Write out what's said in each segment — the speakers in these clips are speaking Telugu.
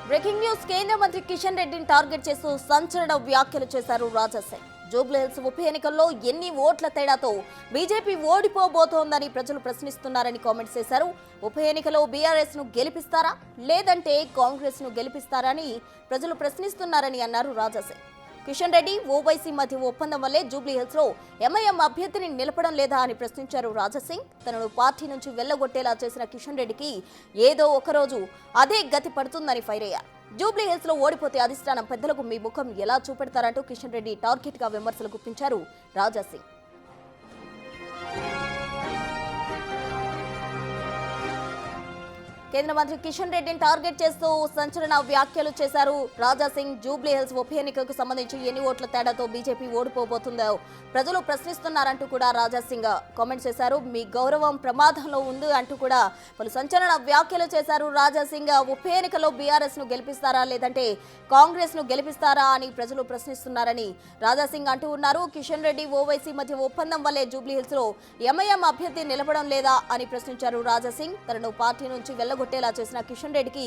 బ్రేకింగ్ న్యూస్ కేంద్ర మంత్రి కిషన్ రెడ్డిని టార్గెట్ చేస్తూ సంచలన వ్యాఖ్యలు చేశారు రాజాసింగ్. జూబ్లీహిల్స్ ఉప ఎన్నికల్లో ఎన్ని ఓట్ల తేడాతో బీజేపీ ఓడిపోబోతోందని ప్రజలు ప్రశ్నిస్తున్నారని కామెంట్స్ చేశారు. ఉప ఎన్నికలో బీఆర్ఎస్ ను గెలిపిస్తారా లేదంటే కాంగ్రెస్ ను గెలిపిస్తారా అని ప్రజలు ప్రశ్నిస్తున్నారని అన్నారు రాజాసింగ్. కిషన్ రెడ్డి ఓవైసీ మధ్య ఒప్పందం వల్లే జూబ్లీహిల్స్ లో ఎంఐఎం అభ్యర్థిని నిలపడం లేదా అని ప్రశ్నించారు రాజాసింగ్. తనను పార్టీ నుంచి వెళ్లగొట్టేలా చేసిన కిషన్ రెడ్డికి ఏదో ఒకరోజు అదే గతి పడుతుందని ఫైర్ అయ్యారు. జూబ్లీహిల్స్ లో ఓడిపోతే అధిష్టానం పెద్దలకు మీ ముఖం ఎలా చూపెడతారంటూ కిషన్ రెడ్డి టార్గెట్ గా విమర్శలు గుప్పించారు రాజాసింగ్. కేంద్ర మంత్రి కిషన్ రెడ్డిని టార్గెట్ చేస్తూ సంచలన వ్యాఖ్యలు చేశారు రాజాసింగ్. జూబ్లీహిల్స్ ఉప ఎన్నికకు సంబంధించి ఎన్ని ఓట్ల తేడాతో బీజేపీ ఓడిపోబోతుందో ప్రజలు ప్రశ్నిస్తున్నారంటూ కూడా రాజాసింగ్ కామెంట్స్ చేశారు. మీ గౌరవం ప్రమాదంలో ఉంది అంటూ కూడా పలు సంచలన వ్యాఖ్యలు చేశారు రాజాసింగ్. ఉప ఎన్నికలో బీఆర్ఎస్ ను గెలిపిస్తారా లేదంటే కాంగ్రెస్ ను గెలిపిస్తారా అని ప్రజలు ప్రశ్నిస్తున్నారని రాజాసింగ్ అంటూ ఉన్నారు. కిషన్ రెడ్డి ఓవైసీ మధ్య ఒప్పందం వల్లే జూబ్లీహిల్స్ లో ఎంఐఎం అభ్యర్థి నిలబడం లేదా అని ప్రశ్నించారు రాజాసింగ్. తనను పార్టీ నుంచి వెళ్లగొట్టేలా చేసిన కిషన్ రెడ్డికి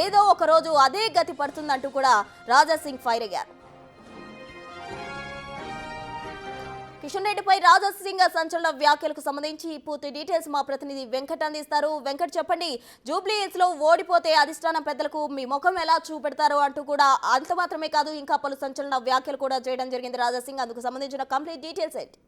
ఏదో ఒక రోజు అదే గతి పడుతుందంటూ కూడా రాజాసింగ్ ఫైర్ అయ్యారు. కిషన్ రెడ్డిపై రాజాసింగ్ సంచలన వ్యాఖ్యలకు సంబంధించి పూర్తి డీటెయిల్స్ మా ప్రతినిధి వెంకట్ అందిస్తారు. వెంకట్, చెప్పండి, జూబ్లీహిల్స్ లో ఓడిపోతే అధిష్టానం పెద్దలకు మీ ముఖం ఎలా చూపెడతారో అంటూ కూడా అంత మాత్రమే కాదు ఇంకా పలు సంచలన వ్యాఖ్యలు కూడా చేయడం జరిగింది రాజాసింగ్. అందుకు సంబంధించిన కంప్లీట్ డీటెయిల్స్ ఏంటి?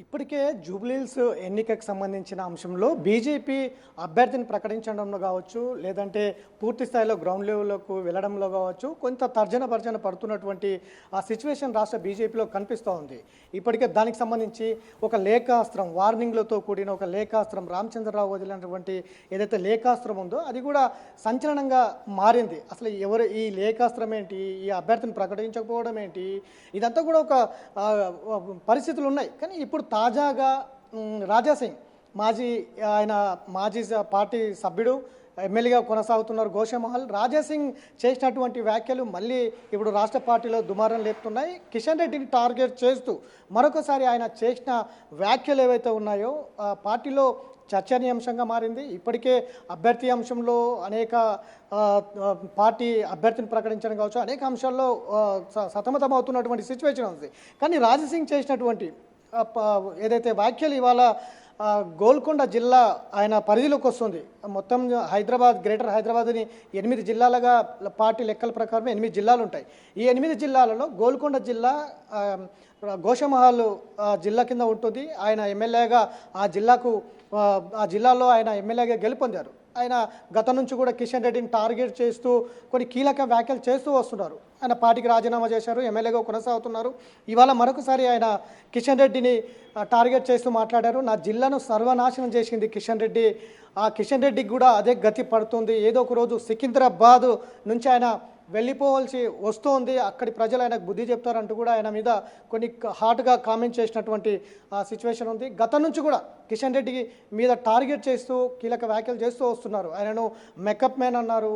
ఇప్పటికే జూబ్లీహిల్స్ ఎన్నికకు సంబంధించిన అంశంలో బీజేపీ అభ్యర్థిని ప్రకటించడంలో కావచ్చు, లేదంటే పూర్తి స్థాయిలో గ్రౌండ్ లెవెల్లోకి వెళ్ళడంలో కావచ్చు, కొంత తర్జన పడుతున్నటువంటి ఆ సిచ్యువేషన్ రాష్ట్ర బీజేపీలో కనిపిస్తూ ఉంది. ఇప్పటికే దానికి సంబంధించి ఒక లేఖాస్త్రం, వార్నింగ్లతో కూడిన ఒక లేఖాస్త్రం, రామచంద్రరావు వదిలినటువంటి ఏదైతే లేఖాస్త్రం ఉందో అది కూడా సంచలనంగా మారింది. అసలు ఎవరు ఈ లేఖాస్త్రం ఏంటి, ఈ అభ్యర్థిని ప్రకటించకపోవడం ఏంటి, ఇదంతా కూడా ఒక పరిస్థితులు ఉన్నాయి. కానీ ఇప్పుడు తాజాగా రాజాసింగ్ మాజీ పార్టీ సభ్యుడు, ఎమ్మెల్యేగా కొనసాగుతున్నారు గోషామహల్. రాజాసింగ్ చేసినటువంటి వ్యాఖ్యలు మళ్ళీ ఇప్పుడు రాష్ట్ర పార్టీలో దుమారం లేపుతున్నాయి. కిషన్ రెడ్డిని టార్గెట్ చేస్తూ మరొకసారి ఆయన చేసిన వ్యాఖ్యలు ఏవైతే ఉన్నాయో పార్టీలో చర్చనీయాంశంగా మారింది. ఇప్పటికే అభ్యర్థి అంశంలో అనేక పార్టీ అభ్యర్థిని ప్రకటించడం కావచ్చు, అనేక అంశాల్లో సతమతం అవుతున్నటువంటి సిచ్యువేషన్ ఉంది. కానీ రాజాసింగ్ చేసినటువంటి ఏదైతే వ్యాఖ్యలు ఇవాళ గోల్కొండ జిల్లా ఆయన పరిధిలోకి వస్తుంది. మొత్తం గ్రేటర్ హైదరాబాద్ని 8 జిల్లాలుగా పార్టీ లెక్కల ప్రకారం 8 జిల్లాలు ఉంటాయి. ఈ 8 జిల్లాలలో గోల్కొండ జిల్లా గోషామహల్ జిల్లా కింద ఉంటుంది. ఆయన ఎమ్మెల్యేగా ఆ జిల్లాలో ఆయన ఎమ్మెల్యేగా గెలుపొందారు. ఆయన గత నుంచి కూడా కిషన్ రెడ్డిని టార్గెట్ చేస్తూ కొన్ని కీలక వ్యాఖ్యలు చేస్తూ వస్తున్నారు. ఆయన పార్టీకి రాజీనామా చేశారు, ఎమ్మెల్యేగా కొనసాగుతున్నారు. ఇవాళ మరొకసారి ఆయన కిషన్ రెడ్డిని టార్గెట్ చేస్తూ మాట్లాడారు. నా జిల్లాను సర్వనాశనం చేసింది కిషన్ రెడ్డి, ఆ కిషన్ రెడ్డికి కూడా అదే గతి పడుతుంది. ఏదో ఒక రోజు సికింద్రాబాద్ నుంచి ఆయన వెళ్ళిపోవాల్సి వస్తోంది, అక్కడి ప్రజలు ఆయనకు బుద్ధి చెప్తారంటూ కూడా ఆయన మీద కొన్ని హాట్గా కామెంట్ చేసినటువంటి సిచ్యువేషన్ ఉంది. గతం నుంచి కూడా కిషన్ రెడ్డి మీద టార్గెట్ చేస్తూ కీలక వ్యాఖ్యలు చేస్తూ వస్తున్నారు. ఆయనను మేకప్ మ్యాన్ అన్నారు,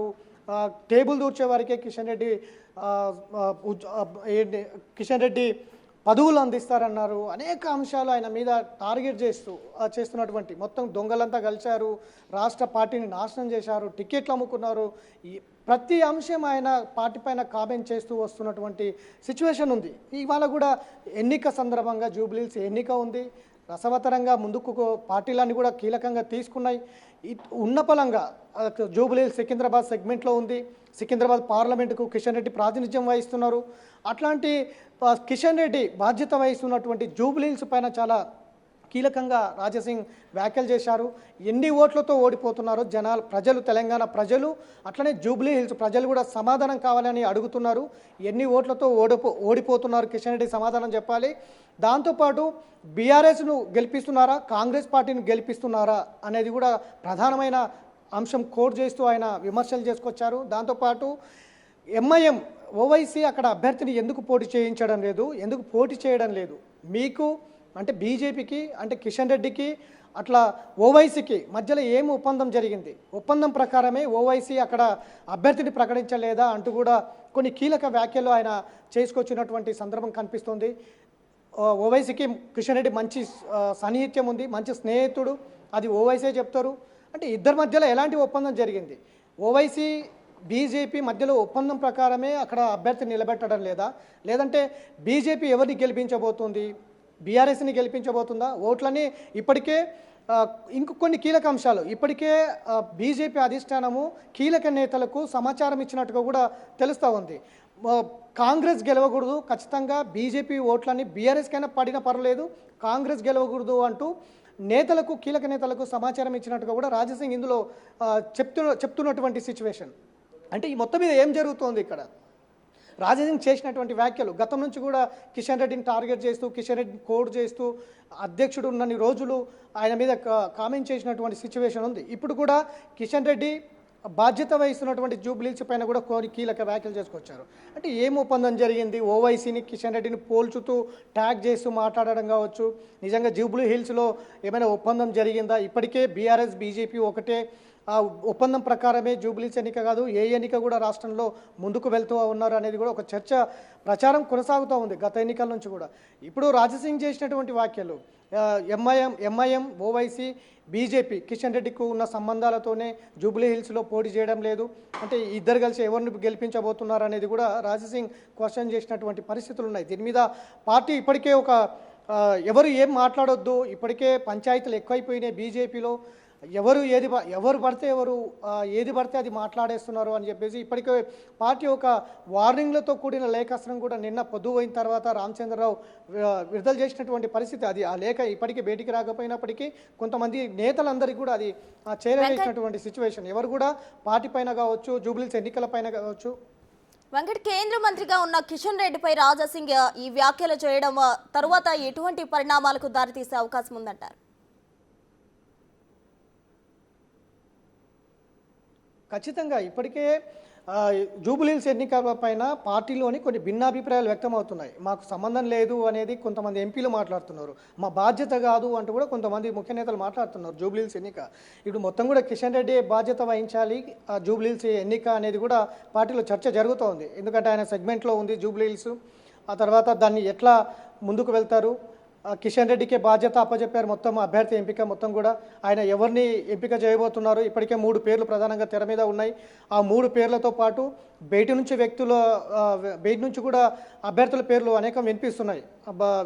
టేబుల్ దూర్చే వారికే కిషన్ రెడ్డి పదవులు అందిస్తారన్నారు. అనేక అంశాలు ఆయన మీద టార్గెట్ చేస్తున్నటువంటి మొత్తం దొంగలంతా కలిశారు, రాష్ట్ర పార్టీని నాశనం చేశారు, టికెట్లు అమ్ముకున్నారు. ప్రతి అంశం ఆయన పార్టీ పైన కామెంట్ చేస్తూ వస్తున్నటువంటి సిచ్యువేషన్ ఉంది. ఇవాళ కూడా ఎన్నిక సందర్భంగా జూబ్లీహిల్స్ ఎన్నిక ఉంది. రసవతరంగా ముందుకు పార్టీలన్నీ కూడా కీలకంగా తీసుకున్నాయి. ఉన్న పలంగా జూబ్లీహిల్స్ సికింద్రాబాద్ సెగ్మెంట్లో ఉంది. సికింద్రాబాద్ పార్లమెంటుకు కిషన్ రెడ్డి ప్రాతినిధ్యం వహిస్తున్నారు. అట్లాంటి కిషన్ రెడ్డి బాధ్యత వహిస్తున్నటువంటి జూబ్లీహిల్స్ పైన చాలా కీలకంగా రాజాసింగ్ వ్యాఖ్యలు చేశారు. ఎన్ని ఓట్లతో ఓడిపోతున్నారో ప్రజలు, తెలంగాణ ప్రజలు, అట్లనే జూబ్లీహిల్స్ ప్రజలు కూడా సమాధానం కావాలని అడుగుతున్నారు. ఎన్ని ఓట్లతో ఓడిపోతున్నారు కిషన్ రెడ్డి సమాధానం చెప్పాలి. దాంతోపాటు బీఆర్ఎస్ను గెలిపిస్తున్నారా, కాంగ్రెస్ పార్టీని గెలిపిస్తున్నారా అనేది కూడా ప్రధానమైన అంశం కోట్ చేస్తూ ఆయన విమర్శలు చేసుకొచ్చారు. దాంతోపాటు ఎంఐఎం ఓవైసీ అక్కడ అభ్యర్థిని ఎందుకు పోటీ చేయడం లేదు, మీకు అంటే బీజేపీకి, అంటే కిషన్ రెడ్డికి, అట్లా ఓవైసీకి మధ్యలో ఏం ఒప్పందం జరిగింది, ఒప్పందం ప్రకారమే ఓవైసీ అక్కడ అభ్యర్థిని ప్రకటించలేదా అంటూ కూడా కొన్ని కీలక వ్యాఖ్యలు ఆయన చేసుకొచ్చినటువంటి సందర్భం కనిపిస్తుంది. ఓవైసీకి కిషన్ రెడ్డి మంచి సన్నిహిత్యం ఉంది, మంచి స్నేహితుడు, అది ఓవైసీ చెప్తారు. అంటే ఇద్దరి మధ్యలో ఎలాంటి ఒప్పందం జరిగింది? ఓవైసీ బీజేపీ మధ్యలో ఒప్పందం ప్రకారమే అక్కడ అభ్యర్థిని నిలబెట్టడం లేదా, లేదంటే బీజేపీ ఎవరిని గెలిపించబోతుంది? బీఆర్ఎస్ని గెలిపించబోతుందా? ఓట్లని ఇప్పటికే ఇంకొన్ని కీలక అంశాలు ఇప్పటికే బీజేపీ అధిష్టానము కీలక నేతలకు సమాచారం ఇచ్చినట్టుగా కూడా తెలుస్తూ ఉంది. కాంగ్రెస్ గెలవకూడదు, ఖచ్చితంగా బీజేపీ ఓట్లన్నీ బీఆర్ఎస్కైనా పడినా పర్వాలేదు, కాంగ్రెస్ గెలవకూడదు అంటూ నేతలకు కీలక నేతలకు సమాచారం ఇచ్చినట్టుగా కూడా రాజాసింగ్ ఇందులో చెప్తున్నటువంటి సిచ్యువేషన్. అంటే ఈ మొత్తం మీద ఏం జరుగుతోంది ఇక్కడ? రాజాసింగ్ చేసినటువంటి వ్యాఖ్యలు గతం నుంచి కూడా కిషన్ రెడ్డిని టార్గెట్ చేస్తూ, కిషన్ రెడ్డిని కోడ్ చేస్తూ, అధ్యక్షుడు ఉన్నన్ని రోజులు ఆయన మీద కామెంట్ చేసినటువంటి సిచ్యువేషన్ ఉంది. ఇప్పుడు కూడా కిషన్ రెడ్డి బాధ్యత వహిస్తున్నటువంటి జూబ్లీహిల్స్ పైన కూడా కొన్ని కీలక వ్యాఖ్యలు చేసుకొచ్చారు. అంటే ఏం ఒప్పందం జరిగింది? ఓవైసీని కిషన్ రెడ్డిని పోల్చుతూ ట్యాగ్ చేస్తూ మాట్లాడడం కావచ్చు, నిజంగా జూబ్లీహిల్స్లో ఏమైనా ఒప్పందం జరిగిందా? ఇప్పటికే బీఆర్ఎస్ బీజేపీ ఒకటే, ఆ ఒప్పందం ప్రకారమే జూబ్లీహిల్స్ ఎన్నిక కాదు ఏ ఎన్నిక కూడా రాష్ట్రంలో ముందుకు వెళ్తూ ఉన్నారు అనేది కూడా ఒక చర్చ ప్రచారం కొనసాగుతూ ఉంది గత ఎన్నికల నుంచి కూడా. ఇప్పుడు రాజాసింగ్ చేసినటువంటి వ్యాఖ్యలు ఎంఐఎం ఓవైసీ బీజేపీ కిషన్ రెడ్డికి ఉన్న సంబంధాలతోనే జూబ్లీహిల్స్లో పోటీ చేయడం లేదు అంటే ఇద్దరు కలిసి ఎవరిని గెలిపించబోతున్నారు అనేది కూడా రాజాసింగ్ క్వశ్చన్ చేసినటువంటి పరిస్థితులు ఉన్నాయి. దీని మీద పార్టీ ఇప్పటికే ఒక ఎవరు ఏం మాట్లాడొద్దు, ఇప్పటికే పంచాయతీలు ఎక్కువైపోయినాయి బీజేపీలో, ఎవరు పడితే ఎవరు ఏది పడితే అది మాట్లాడేస్తున్నారు అని చెప్పేసి ఇప్పటికే పార్టీ ఒక వార్నింగ్లతో కూడిన లేఖాస్త్రం కూడా నిన్న పొద్దు అయిన తర్వాత రామచంద్రరావు విడుదల చేసినటువంటి పరిస్థితి. అది ఆ లేఖ ఇప్పటికీ బయటికి రాకపోయినప్పటికీ కొంతమంది నేతలందరికీ కూడా అది చేరవేసినటువంటి సిచ్యువేషన్. ఎవరు కూడా పార్టీ పైన కావచ్చు, జూబ్లీహిల్స్ ఎన్నికల పైన కావచ్చు. వెంకట్, కేంద్ర మంత్రిగా ఉన్న కిషన్ రెడ్డిపై రాజాసింగ్ ఈ వ్యాఖ్యలు చేయడం తరువాత ఎటువంటి పరిణామాలకు దారితీసే అవకాశం ఉందంటారు? ఖచ్చితంగా ఇప్పటికే జూబ్లీహిల్స్ ఎన్నికల పైన పార్టీలోని కొన్ని భిన్నాభిప్రాయాలు వ్యక్తమవుతున్నాయి. మాకు సంబంధం లేదు అనేది కొంతమంది ఎంపీలు మాట్లాడుతున్నారు, మా బాధ్యత కాదు అంటూ కూడా కొంతమంది ముఖ్య నేతలు మాట్లాడుతున్నారు. జూబ్లీహిల్స్ ఎన్నిక ఇప్పుడు మొత్తం కూడా కిషన్ రెడ్డి బాధ్యత వహించాలి, జూబ్లీహిల్స్ ఎన్నిక అనేది కూడా పార్టీలో చర్చ జరుగుతోంది. ఎందుకంటే ఆయన సెగ్మెంట్లో ఉంది జూబ్లీహిల్స్, ఆ తర్వాత దాన్ని ఎట్లా ముందుకు వెళ్తారు, కిషన్ రెడ్డికే బాధ్యత అప్పచెప్పారు. మొత్తం అభ్యర్థి ఎంపిక మొత్తం కూడా ఆయన ఎవరిని ఎంపిక చేయబోతున్నారు. ఇప్పటికే 3 పేర్లు ప్రధానంగా తెర మీద ఉన్నాయి. ఆ 3 పేర్లతో పాటు బయట నుంచి కూడా అభ్యర్థుల పేర్లు అనేకం వినిపిస్తున్నాయి.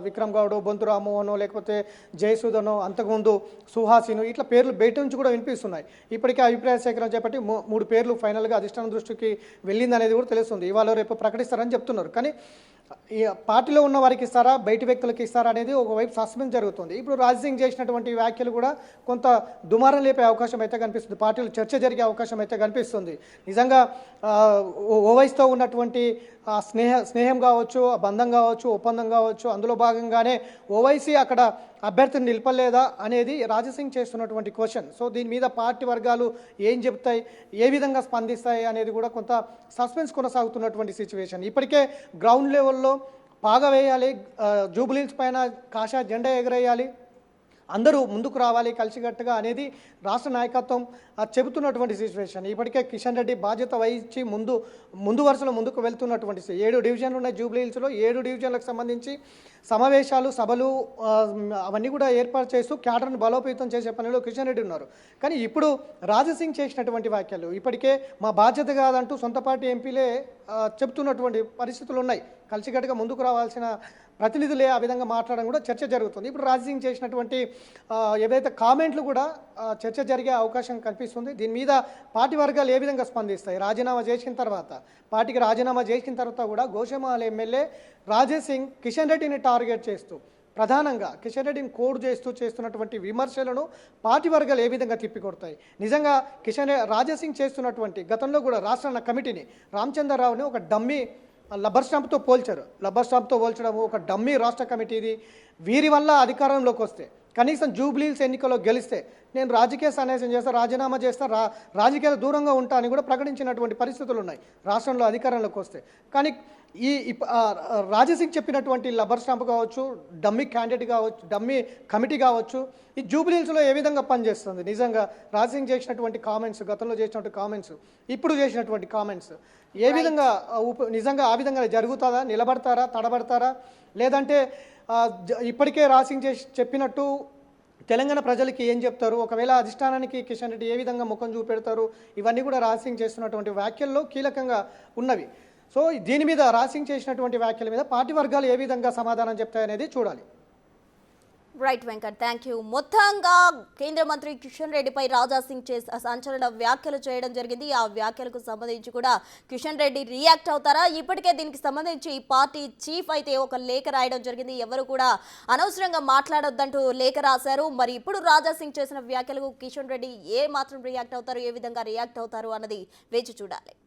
విక్రమ్ గౌడ్, బొంతు రామ్మోహన్, లేకపోతే జయసూదనో, అంతకుముందు సుహాసిను, ఇట్లా పేర్లు బయట నుంచి కూడా వినిపిస్తున్నాయి. ఇప్పటికే అభిప్రాయ సేకరణ చేపట్టి 3 పేర్లు ఫైనల్గా అధిష్టానం దృష్టికి వెళ్ళిందనేది కూడా తెలుస్తుంది. ఇవాళ రేపు ప్రకటిస్తారని చెప్తున్నారు. కానీ ఈ పార్టీలో ఉన్న వారికి ఇస్తారా, బయట వ్యక్తులకు ఇస్తారా అనేది ఒకవైపు సస్పెన్స్ జరుగుతుంది. ఇప్పుడు రాజాసింగ్ చేసినటువంటి వ్యాఖ్యలు కూడా కొంత దుమారం లేపే అవకాశం అయితే కనిపిస్తుంది, పార్టీలో చర్చ జరిగే అవకాశం అయితే కనిపిస్తుంది. నిజంగా ఓవైసీతో ఉన్నటువంటి స్నేహం కావచ్చు, బంధం కావచ్చు, ఒప్పందం కావచ్చు, అందులో భాగంగానే ఓవైసీ అక్కడ అభ్యర్థిని నిలపలేదా అనేది రాజాసింగ్ చేస్తున్నటువంటి క్వశ్చన్. సో దీని మీద పార్టీ వర్గాలు ఏం చెప్తాయి, ఏ విధంగా స్పందిస్తాయి అనేది కూడా కొంత సస్పెన్స్ కొనసాగుతున్నటువంటి సిచ్యువేషన్. ఇప్పటికే గ్రౌండ్ లెవెల్లో పాగా వేయాలి, జూబ్లీహిల్స్ పైన కాషాయ జెండా ఎగరేయాలి, అందరూ ముందుకు రావాలి కలిసికట్టుగా అనేది రాష్ట్ర నాయకత్వం చెబుతున్నటువంటి సిచ్యువేషన్. ఇప్పటికే కిషన్ రెడ్డి బాధ్యత వహించి ముందు వరుసలో ముందుకు వెళ్తున్నటువంటి 7 డివిజన్లు ఉన్నాయి జూబ్లీహిల్స్లో. 7 డివిజన్లకు సంబంధించి సమావేశాలు, సభలు అవన్నీ కూడా ఏర్పాటు చేస్తూ క్యాడర్ను బలోపేతం చేసే పనిలో కిషన్ రెడ్డి ఉన్నారు. కానీ ఇప్పుడు రాజాసింగ్ చేసినటువంటి వ్యాఖ్యలు ఇప్పటికే మా బాధ్యత కాదంటూ సొంత పార్టీ ఎంపీలే చెబుతున్నటువంటి పరిస్థితులు ఉన్నాయి. కలిసికట్టుగా ముందుకు రావాల్సిన ప్రతినిధులే ఆ విధంగా మాట్లాడడం కూడా చర్చ జరుగుతుంది. ఇప్పుడు రాజాసింగ్ చేసినటువంటి ఏవైతే కామెంట్లు కూడా చర్చ జరిగే అవకాశం కనిపిస్తుంది. దీని మీద పార్టీ వర్గాలు ఏ విధంగా స్పందిస్తాయి? పార్టీకి రాజీనామా చేసిన తర్వాత కూడా గోషామహల్ ఎమ్మెల్యే రాజాసింగ్ కిషన్ రెడ్డిని టార్గెట్ చేస్తూ, ప్రధానంగా కిషన్ రెడ్డిని కోడ్ చేస్తున్నటువంటి విమర్శలను పార్టీ వర్గాలు ఏ విధంగా తిప్పికొడతాయి? నిజంగా రాజాసింగ్ చేస్తున్నటువంటి గతంలో కూడా రాష్ట్ర కమిటీని రామచంద్రరావుని ఒక డమ్మీ రబ్బర్ స్టాంప్తో పోల్చడము, ఒక డమ్మీ రాష్ట్ర కమిటీది, వీరి వల్ల అధికారంలోకి వస్తే కనీసం జూబ్లీహిల్స్ ఎన్నికల్లో గెలిస్తే నేను రాజకీయ సన్యాసం చేస్తా, రాజీనామా చేస్తా, రాజకీయాల దూరంగా ఉంటా అని కూడా ప్రకటించినటువంటి పరిస్థితులు ఉన్నాయి రాష్ట్రంలో అధికారంలోకి వస్తే. కానీ రాజాసింగ్ చెప్పినటువంటి రబ్బర్ స్టాంప్ కావచ్చు, డమ్మీ క్యాండిడేట్ కావచ్చు, డమ్మీ కమిటీ కావచ్చు, ఈ జూబ్లీహిల్స్లో ఏ విధంగా పనిచేస్తుంది? నిజంగా రాజాసింగ్ చేసినటువంటి కామెంట్స్, గతంలో చేసినటువంటి కామెంట్స్, ఇప్పుడు చేసినటువంటి కామెంట్స్ ఏ విధంగా నిజంగా ఆ విధంగా జరుగుతుందా? నిలబడతారా, తడబడతారా? లేదంటే ఇప్పటికే రాజాసింగ్ చెప్పినట్టు తెలంగాణ ప్రజలకి ఏం చెప్తారు, ఒకవేళ అధిష్టానానికి కిషన్ రెడ్డి ఏ విధంగా ముఖం చూపెడతారు, ఇవన్నీ కూడా రాజసింగ్ చేస్తున్నటువంటి వ్యాఖ్యల్లో కీలకంగా ఉన్నవి. సో దీని మీద రాజసింగ్ చేసినటువంటి వ్యాఖ్యల మీద పార్టీ వర్గాలు ఏ విధంగా సమాధానం చెప్తాయనేది చూడాలి. Right Venkat, thank you. మొత్తంగా కేంద్ర మంత్రి కిషన్ రెడ్డిపై రాజా సింగ్ సంచలన వ్యాఖ్యలు చేయడం జరిగింది. ఆ వ్యాఖ్యలకు సంబంధించి కూడా కిషన్ రెడ్డి రియాక్ట్ అవుతారా? ఇప్పటికే దీనికి సంబంధించి పార్టీ చీఫ్ అయితే ఒక లేఖ రాయడం జరిగింది. ఎవరు కూడా అనవసరంగా మాట్లాడొద్దంటూ లేఖ రాశారు. మరి ఇప్పుడు రాజా సింగ్ చేసిన వ్యాఖ్యలకు కిషన్ రెడ్డి ఏ మాత్రం రియాక్ట్ అవుతారు, ఏ విధంగా రియాక్ట్ అవుతారు అన్నది వేచి చూడాలి.